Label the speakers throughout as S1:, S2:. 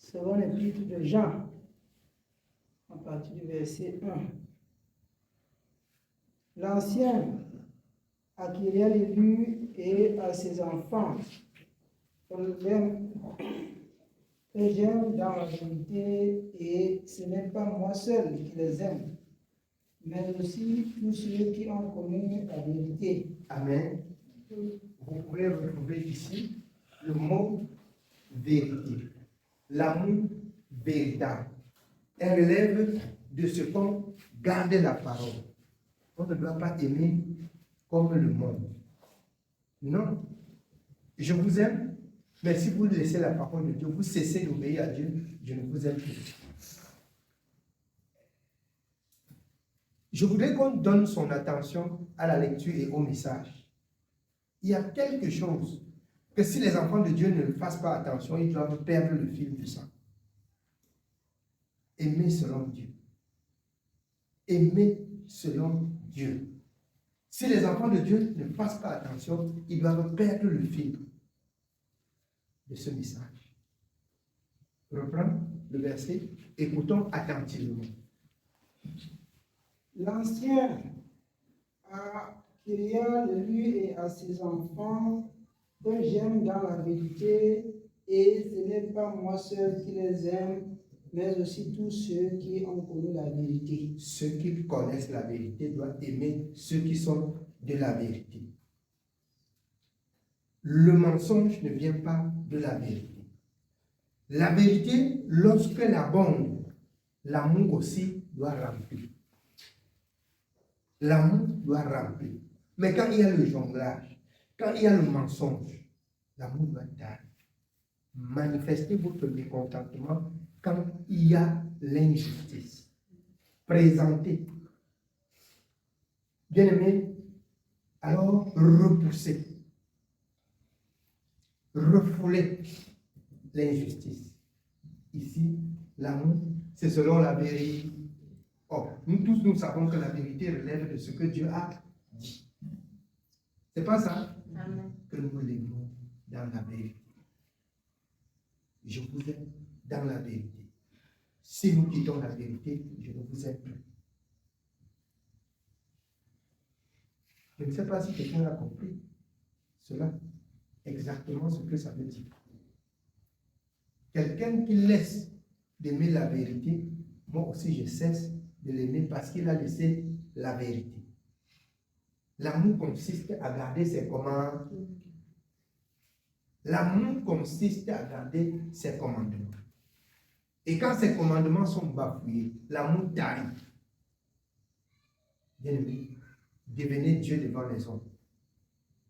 S1: selon l'épître de Jean, à partir du verset 1. L'ancien, à qui il y a l'élu et à ses enfants, que j'aime dans la vérité, et ce n'est pas moi seul qui les aime, mais aussi tous ceux qui ont connu la vérité.
S2: Amen. Vous pouvez retrouver ici le mot vérité, l'amour véritable. Elle relève de ce qu'on garde la parole. On ne doit pas aimer comme le monde. Non. Je vous aime, mais si vous laissez la parole de Dieu, vous cessez d'obéir à Dieu, je ne vous aime plus. Je voudrais qu'on donne son attention à la lecture et au message. Il y a quelque chose que si les enfants de Dieu ne fassent pas attention, ils doivent perdre le fil de ça. Aimer selon Dieu. Aimer selon Dieu. Si les enfants de Dieu ne fassent pas attention, ils doivent perdre le fil de ce message. Reprends le verset, écoutons attentivement.
S1: L'ancien, à Kyria, lui et à ses enfants, que j'aime dans la vérité, et ce n'est pas moi seul qui les aime, mais aussi tous ceux qui ont connu la vérité.
S2: Ceux qui connaissent la vérité doivent aimer ceux qui sont de la vérité. Le mensonge ne vient pas de la vérité. La vérité, lorsqu'elle abonde, l'amour aussi doit remplir. L'amour doit remplir. Mais quand il y a le jonglage, quand il y a le mensonge, l'amour doit taire. Manifestez votre mécontentement quand il y a l'injustice. Présentez. Bien-aimé, alors repoussez. Refoulez l'injustice. Ici, l'amour, c'est selon la vérité. Or, nous tous, nous savons que la vérité relève de ce que Dieu a dit. C'est pas ça?
S3: Amen.
S2: Que nous l'aimons dans la vérité. Je vous aime dans la vérité. Si nous quittons la vérité, je ne vous aime plus. Je ne sais pas si quelqu'un a compris cela, exactement ce que ça veut dire. Quelqu'un qui laisse d'aimer la vérité, moi aussi je cesse de l'aimer parce qu'il a laissé la vérité. L'amour consiste à garder ses commandements. L'amour consiste à garder ses commandements. Et quand ces commandements sont bafoués, l'amour tarit. Bien-aimé, devenez Dieu devant les hommes.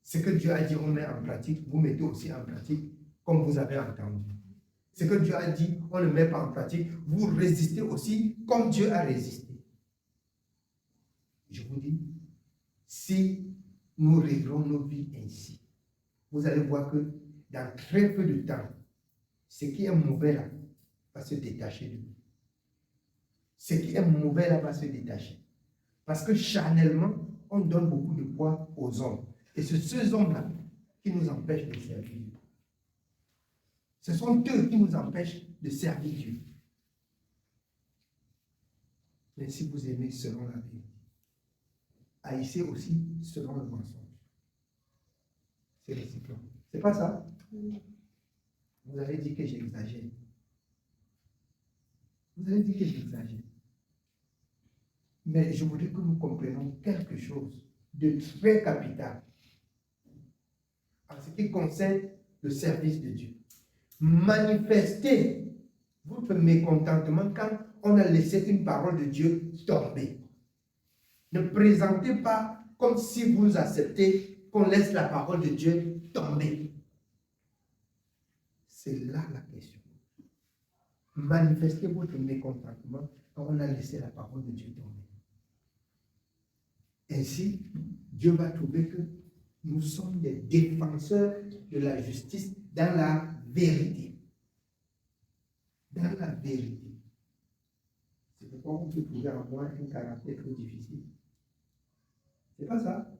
S2: Ce que Dieu a dit, on met en pratique, vous mettez aussi en pratique, comme vous avez entendu. Ce que Dieu a dit, on ne met pas en pratique, vous résistez aussi, comme Dieu a résisté. Je vous dis, si nous réglons nos vies ainsi, vous allez voir que dans très peu de temps, ce qui est mauvais là va se détacher de nous. Ce qui est mauvais là va se détacher. Parce que charnellement, on donne beaucoup de poids aux hommes. Et c'est ces hommes-là qui nous empêchent de servir Dieu. Ce sont eux qui nous empêchent de servir Dieu. Mais si vous aimez selon la vérité, haïssez aussi selon le mensonge. C'est réciproque. C'est pas ça? Vous avez dit que j'exagère. Vous avez dit que j'exagère. Mais je voudrais que nous comprenions quelque chose de très capital en ce qui concerne le service de Dieu. Manifestez votre mécontentement quand on a laissé une parole de Dieu tomber. Ne présentez pas comme si vous acceptez qu'on laisse la parole de Dieu tomber. C'est là la question. Manifestez votre mécontentement quand on a laissé la parole de Dieu tomber. Ainsi, Dieu va trouver que nous sommes des défenseurs de la justice dans la vérité. Dans la vérité. C'est pourquoi on peut trouver en moi un caractère trop difficile. C'est pas ça.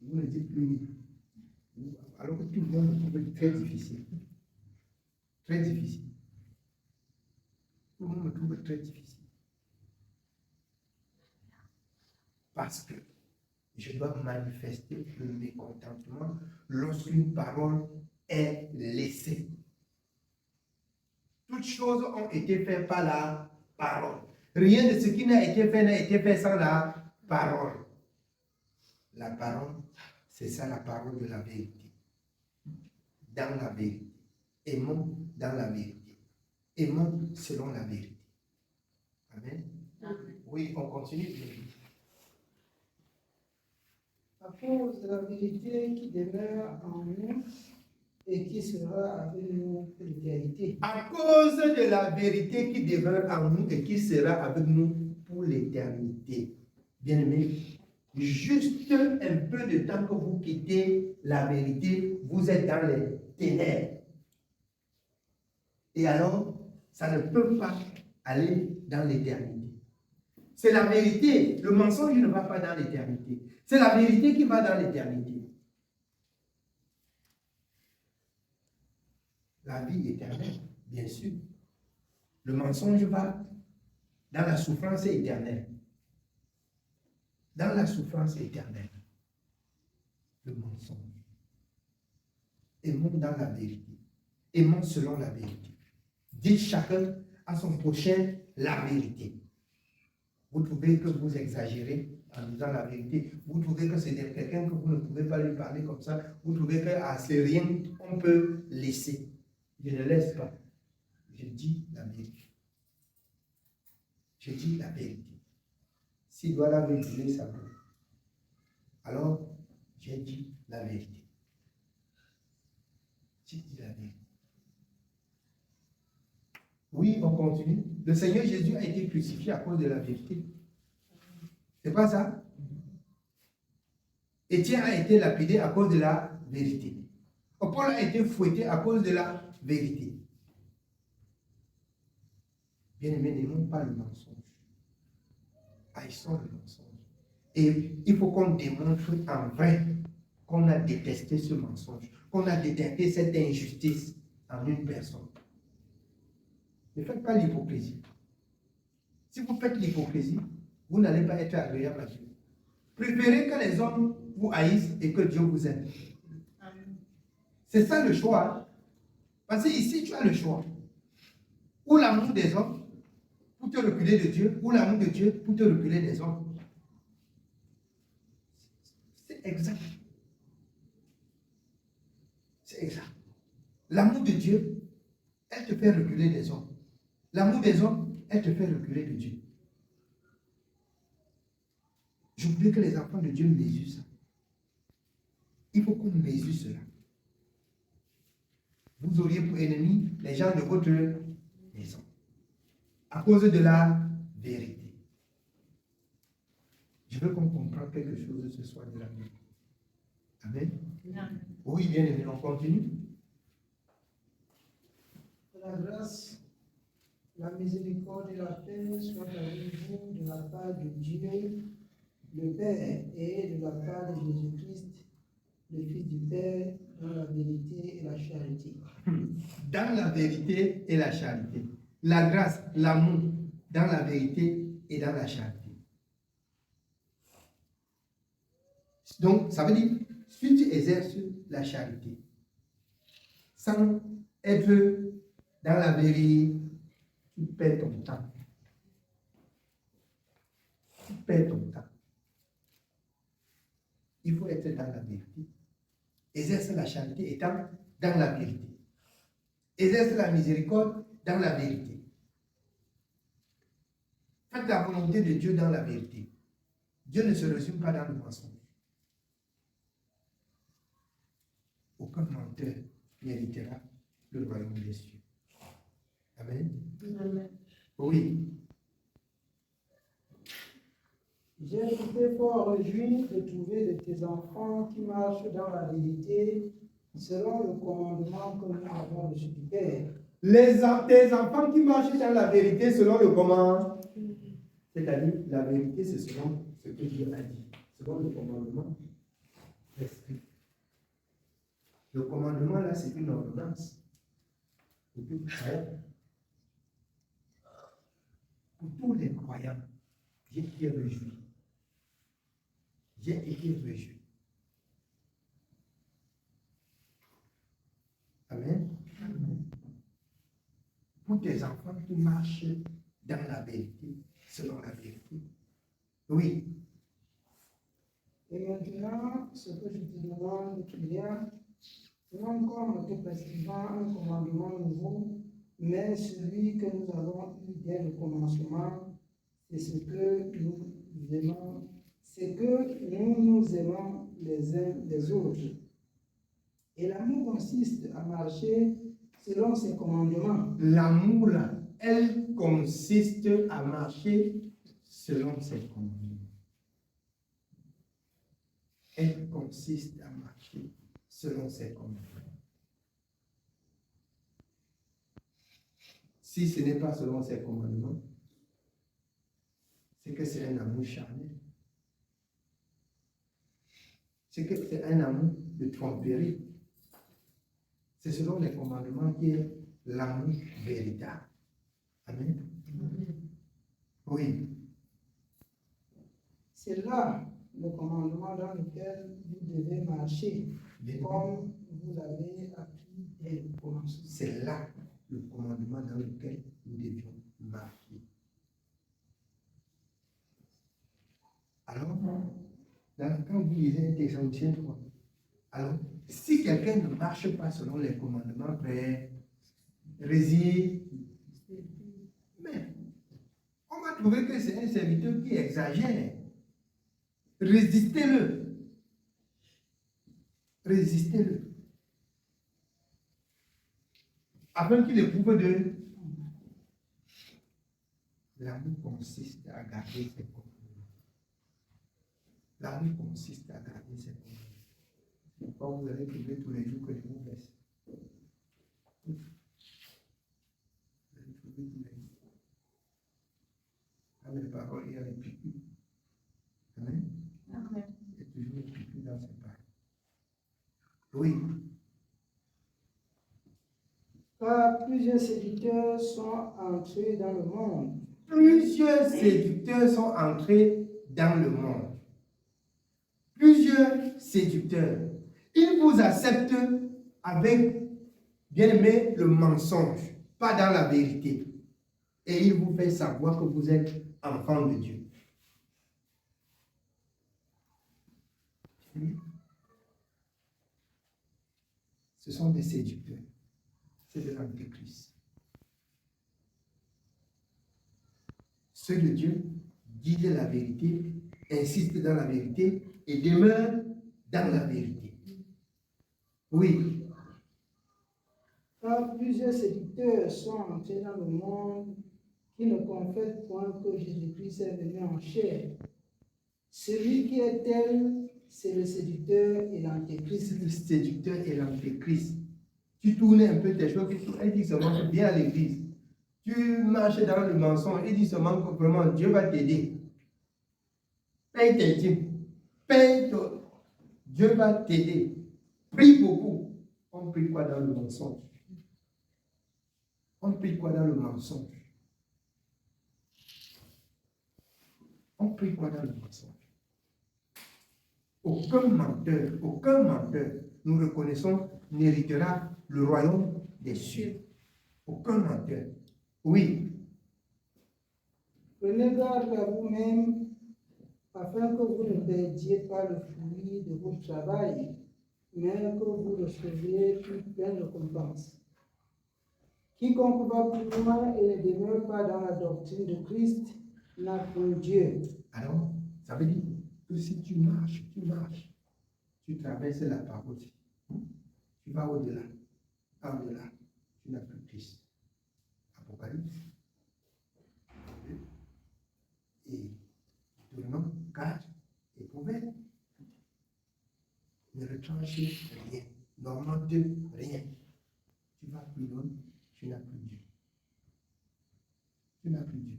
S2: Vous ne dites plus oui. Alors que tout le monde le trouve très difficile. Très difficile. moi me trouve très difficile. Parce que je dois manifester le mécontentement lorsqu'une parole est laissée. Toutes choses ont été faites par la parole. Rien de ce qui n'a été fait sans la parole. La parole, c'est ça la parole de la vérité. Dans la vérité. Aimons dans la vérité. Aimons selon la vérité. Amen.
S3: Amen.
S2: Oui, on continue.
S1: À cause de la vérité qui demeure en nous et qui sera avec nous pour l'éternité.
S2: À cause de la vérité qui demeure en nous et qui sera avec nous pour l'éternité. Bien-aimés, juste un peu de temps que vous quittez la vérité, vous êtes dans les ténèbres. Et alors, ça ne peut pas aller dans l'éternité. C'est la vérité. Le mensonge ne va pas dans l'éternité. C'est la vérité qui va dans l'éternité. La vie éternelle, bien sûr. Le mensonge va dans la souffrance éternelle. Dans la souffrance éternelle. Le mensonge. Aimons dans la vérité. Aimons selon la vérité. Dites chacun à son prochain la vérité. Vous trouvez que vous exagérez en disant la vérité. Vous trouvez que c'est quelqu'un que vous ne pouvez pas lui parler comme ça. Vous trouvez que c'est rien, on peut laisser. Je ne laisse pas. Je dis la vérité. Je dis la vérité. S'il doit la vérifier, ça peut. Alors, j'ai dit la vérité. J'ai dit la vérité. Oui, on continue. Le Seigneur Jésus a été crucifié à cause de la vérité. C'est pas ça? Étienne a été lapidé à cause de la vérité. Paul a été fouetté à cause de la vérité. Bien-aimés, n'aimons pas le mensonge. Haïssons le mensonge. Et il faut qu'on démontre en vrai qu'on a détesté ce mensonge, qu'on a détesté cette injustice en une personne. Ne faites pas l'hypocrisie. Si vous faites l'hypocrisie, vous n'allez pas être agréable à Dieu. Préférez que les hommes vous haïssent et que Dieu vous aime. C'est ça le choix. Parce que ici, tu as le choix. Ou l'amour des hommes pour te reculer de Dieu, ou l'amour de Dieu pour te reculer des hommes. C'est exact. C'est exact. L'amour de Dieu, elle te fait reculer des hommes. L'amour des hommes, elle te fait reculer de Dieu. Je voudrais que les enfants de Dieu mesurent ça. Il faut qu'on mesure cela. Vous auriez pour ennemis les gens de votre maison. À cause de la vérité. Je veux qu'on comprenne quelque chose ce soir de la vérité. Amen.
S3: Amen.
S2: Oui, bien aimé, on continue.
S1: La grâce, la miséricorde et la paix soient avec vous de la part de Dieu, le Père, et de la part de Jésus-Christ, le Fils du Père, dans la vérité et la charité.
S2: Dans la vérité et la charité. La grâce, l'amour, dans la vérité et dans la charité. Donc, ça veut dire, si tu exerces la charité, sans être dans la vérité, tu perds ton temps. Tu perds ton temps. Il faut être dans la vérité. Exerce la charité étant dans la vérité. Exerce la miséricorde dans la vérité. Faites la volonté de Dieu dans la vérité. Dieu ne se résume pas dans le mensonge. Aucun menteur n'héritera le royaume des cieux. Amen.
S3: Amen.
S2: Oui.
S1: J'ai été fort réjoui de trouver de tes enfants qui marchent dans la vérité, selon le commandement que nous avons reçu du Père.
S2: Tes enfants qui marchent dans la vérité selon le commandement. C'est-à-dire, la vérité, c'est selon ce que Dieu a dit, selon le commandement d'esprit. Le commandement, là, c'est une ordonnance. pour tous les croyants, j'ai été réjoui. J'ai été réjoui. Amen. Pour tes enfants qui marchent dans la vérité, selon la vérité. Oui.
S1: Et maintenant, ce que je te demande, qu'il y a, non comme te prescrivant un commandement nouveau, mais celui que nous avons eu dès le commencement, c'est ce que nous aimons, c'est que nous aimons les uns les autres. Et l'amour consiste à marcher selon ses commandements.
S2: L'amour, là, elle consiste à marcher selon ses commandements. Elle consiste à marcher selon ses commandements. Si ce n'est pas selon ses commandements, c'est que c'est un amour charnel. C'est que c'est un amour de tromperie. C'est selon les commandements qui est l'amour véritable. Amen. Oui.
S1: C'est là le commandement dans lequel vous devez marcher, comme vous l'avez appris dès le commencement.
S2: C'est là le commandement dans lequel nous devions marcher. Alors, quand vous lisez 1 Thessaloniciens 3, alors, si quelqu'un ne marche pas selon les commandements, réside. Mais on va trouver que c'est un serviteur qui exagère. Résistez-le. Résistez-le. Afin qu'il éprouve de... L'amour consiste à garder ses commandements. L'amour consiste à garder ses commandements. Pourquoi vous allez trouver tous les jours que je vous baisse. Vous allez trouver tous les jours. Dans mes paroles, il y a les piqûres. Amen. Amen. Il y a toujours les piqûres dans ses paroles. Oui.
S1: Car plusieurs séducteurs sont entrés dans le monde.
S2: Plusieurs séducteurs sont entrés dans le monde. Plusieurs séducteurs. Ils vous acceptent avec, bien aimé, le mensonge, pas dans la vérité. Et ils vous font savoir que vous êtes enfant de Dieu. Ce sont des séducteurs. C'est de l'antéchrist. Ceux de Dieu disent la vérité, insistent dans la vérité et demeurent dans la vérité. Oui.
S1: Car plusieurs séducteurs sont entrés dans le monde qui ne confessent point que Jésus-Christ est venu en chair. Celui qui est tel, c'est le séducteur et l'antéchrist.
S2: Le séducteur et l'antéchrist. Tu tournes un peu tes choses, elle dit seulement que viens à l'église. Tu marches dans le mensonge, il dit seulement que vraiment Dieu va t'aider. Paye tes dîmes. Paye ton... Dieu va t'aider. Prie beaucoup. On prie quoi dans le mensonge? On prie quoi dans le mensonge? On prie quoi dans le mensonge? Aucun menteur, nous reconnaissons, n'héritera le royaume des cieux. Aucun menteur. Oui.
S1: Prenez garde à vous-même, afin que vous ne perdiez pas le fruit de votre travail, mais que vous receviez une pleine récompense. Quiconque va plus loin et ne demeure pas dans la doctrine de Christ n'a point Dieu.
S2: Alors, ça veut dire que si tu marches, tu traverses la parole. Tu vas au-delà. Au-delà, tu n'as plus Christ. Apocalypse. Et tournant 4 et prophète. Ne retranchez rien. Normand 2, rien. Tu vas plus loin, tu n'as plus Dieu. Tu n'as plus Dieu.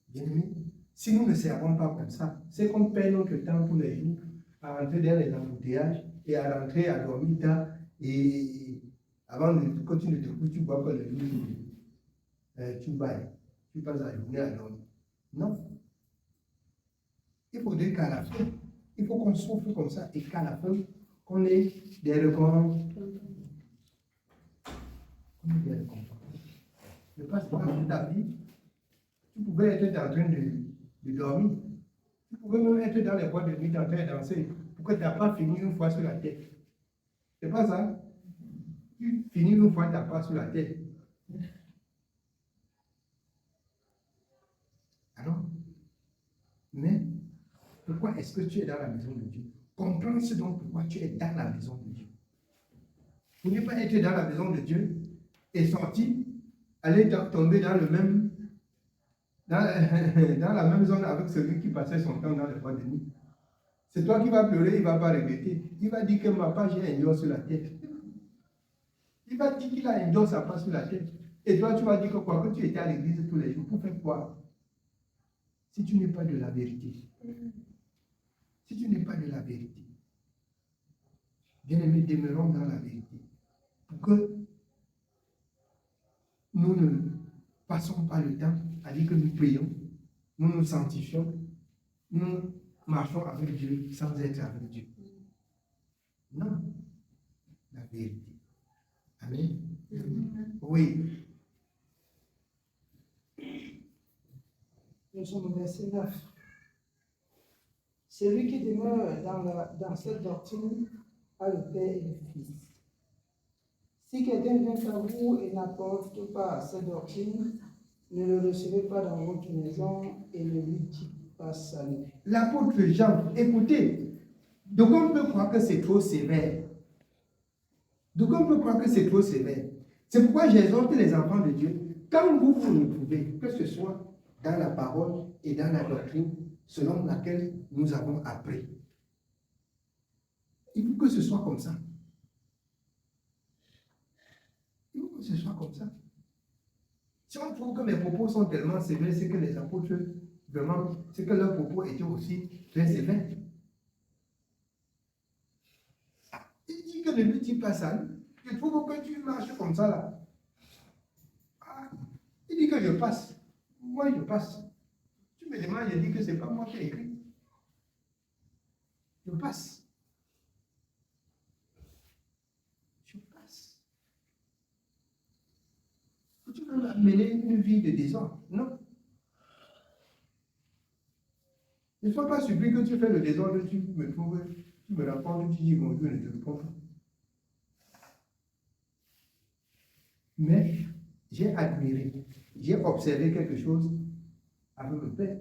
S2: Bien-aimé, si nous ne servons pas comme ça, c'est qu'on perd notre temps tous les jours à rentrer dans les embouteillages et à rentrer à dormir tard et avant que tu ne te couches, tu vois que le jour tu bailles. tu passes la journée à dormir. Non. Il faudrait qu'à la fin, il faut qu'on souffre comme ça et qu'à la fin, qu'on ait des récompenses. Ne passe pas dans ta vie. Tu pouvais être en train de dormir. Tu pouvais même être dans les boîtes de nuit en train de danser pour que tu n'as pas fini une fois sur la tête. C'est pas ça? Tu finis une fois, tu n'as pas sur la tête. Alors, mais pourquoi est-ce que tu es dans la maison de Dieu? Comprends ce dont pourquoi tu es dans la maison de Dieu. Vous ne pas être dans la maison de Dieu et sortir, aller tomber dans le même, dans la même zone avec celui qui passait son temps dans les boîtes de nuit. C'est toi qui vas pleurer, il ne va pas regretter. Il va dire que ma part, j'ai un dos sur la tête. Il va dire qu'il a un dos, ça passe sur la tête. Et toi, tu vas dire que quoi, que tu étais à l'église tous les jours. Pour faire quoi? Si tu n'es pas de la vérité. Si tu n'es pas de la vérité. Bien-aimés, demeurons dans la vérité. Pour que nous ne passons pas le temps à dire que nous prions, nous nous sanctifions, nous marchons avec Dieu sans être avec Dieu. Non. La vérité. Amen. Oui.
S1: Nous sommes au verset 9. Celui qui demeure dans cette doctrine a le Père et le Fils. Si quelqu'un vient à vous et n'apporte pas cette doctrine, ne le recevez pas dans votre maison et ne lui dites pas salut.
S2: L'apôtre Jean, écoutez, donc on peut croire que c'est trop sévère. Donc on peut croire que c'est trop sévère. C'est pourquoi j'exhorte les enfants de Dieu, quand vous vous retrouvez, que ce soit dans la parole et dans la doctrine selon laquelle nous avons appris. Il faut que ce soit comme ça. Il faut que ce soit comme ça. Si on trouve que mes propos sont tellement sévères, c'est que les apôtres, vraiment, c'est que leurs propos étaient aussi très sévères. Il dit que ne lui dis pas ça. Je trouve que tu marches comme ça là. Ah, il dit que je passe. Moi, je passe. Tu me demandes, je dis que ce n'est pas moi qui ai écrit. Je passe. Je passe. Tu vas mener une vie de désordre. Non. Ne sois pas surpris que tu fais le désordre, tu me trouves, tu me rapportes, tu dis bonjour, je ne te réponds pas. Mais j'ai admiré, j'ai observé quelque chose avec le Père.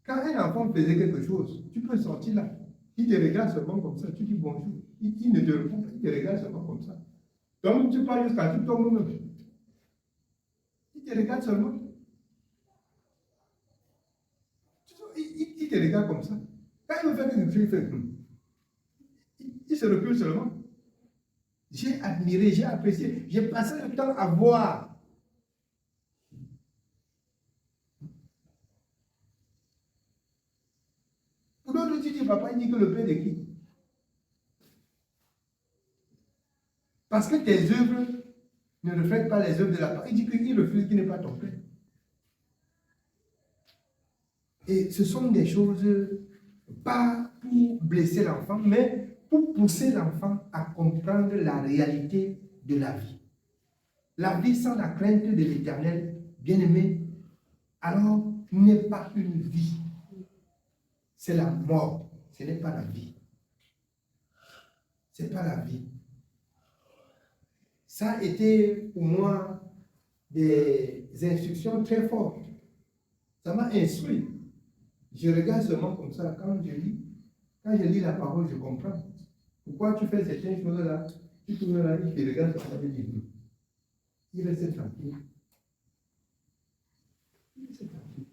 S2: Quand un enfant faisait quelque chose, tu peux sortir là. Il te regarde seulement comme ça, tu dis bonjour. Il ne te répond pas, il te regarde seulement comme ça. Donc tu parles jusqu'à tu tombes même. Il te regarde seulement. Il te regarde comme ça. Quand il me fait quelque chose, il fait. Il se recule seulement. J'ai admiré, j'ai apprécié, j'ai passé le temps à voir. Pour d'autres, tu dis, papa, il dit que le Père est qui? Parce que tes œuvres ne reflètent pas les œuvres de la part. Il dit qu'il refuse, qu'il n'est pas ton Père. Et ce sont des choses, pas pour blesser l'enfant, mais pour pousser l'enfant à comprendre la réalité de la vie. La vie sans la crainte de l'Éternel, bien-aimé, alors n'est pas une vie. C'est la mort, ce n'est pas la vie. Ce n'est pas la vie. Ça a été pour moi des instructions très fortes. Ça m'a instruit. Je regarde seulement comme ça. Quand je lis la parole, je comprends. Pourquoi tu fais certaines choses-là? Tu tournes là, il te regarde seulement et dit, il reste tranquille. Il reste tranquille.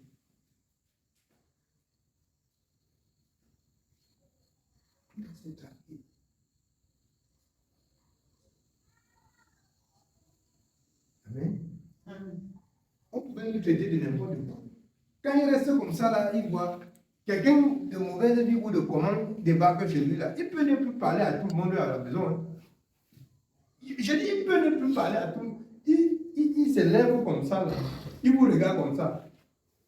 S2: Il reste tranquille. Amen. On pouvait le traiter de n'importe quoi. Quand il reste comme ça, là, il voit quelqu'un de mauvaise vie ou de commande débarque chez lui, là. Il peut ne plus parler à tout le monde à la maison. Hein. Je dis, il peut ne plus parler à tout le monde. Il se lève comme ça, là. il vous regarde comme ça.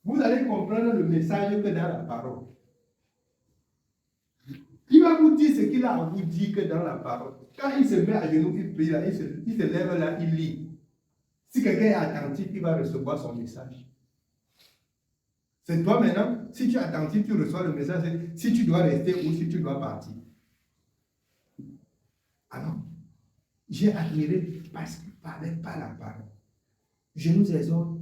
S2: Vous allez comprendre le message que dans la parole. Il va vous dire ce qu'il a à vous dire que dans la parole. Quand il se met à genoux, il prie là, il se lève là, il lit. Si quelqu'un est attentif, il va recevoir son message. C'est toi maintenant, si tu es attentif, tu reçois le message, si tu dois rester ou si tu dois partir. Alors, j'ai admiré parce qu'il ne parlait pas la parole. Je nous exhorte,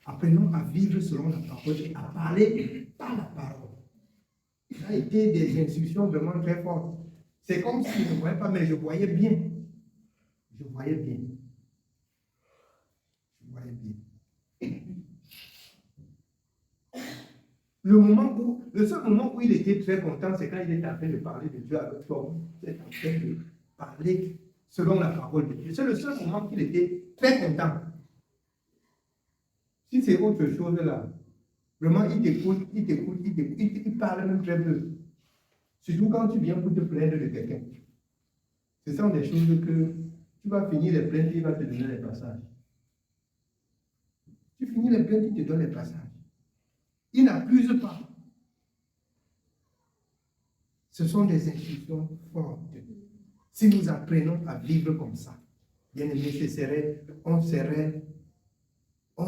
S2: apprenons à vivre selon la parole et à parler par la parole. Ça a été des instructions vraiment très fortes. C'est comme si je ne voyais pas, mais je voyais bien. Je voyais bien. Je voyais bien. Le seul moment où il était très content, c'est quand il était en train de parler de Dieu avec toi. Il était en train de parler selon la parole de Dieu. C'est le seul moment qu'il était très content. Si c'est autre chose là, vraiment il t'écoute, il parle même très peu. Surtout quand tu viens pour te plaindre de quelqu'un. Ce sont des choses que tu vas finir les plaintes, il va te donner les passages. Tu finis les plaintes, il te donne les passages. Il n'accuse pas. Ce sont des instructions fortes. Si nous apprenons à vivre comme ça, bien aimé, on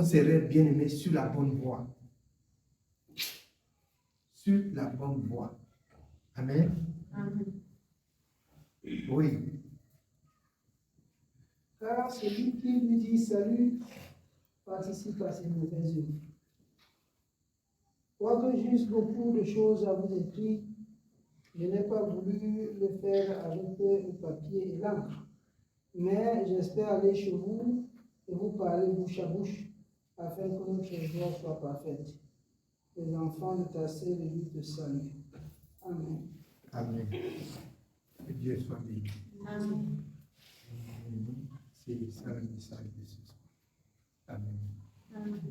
S2: serait bien aimé sur la bonne voie. Sur la bonne voie. Amen.
S3: Amen.
S2: Oui.
S1: Car celui qui lui dit salut participe à ses mauvaises œuvres. Quoique j'eusse beaucoup de choses à vous écrire, je n'ai pas voulu le faire avec le papier et l'encre. Mais j'espère aller chez vous et vous parler bouche à bouche, afin que notre joie soit parfaite. Les enfants de ta sœur lui te saluent. Amen.
S2: Amen. Que Dieu soit béni.
S3: Amen.
S2: C'est ça le message de ce soir. Amen.
S3: Amen.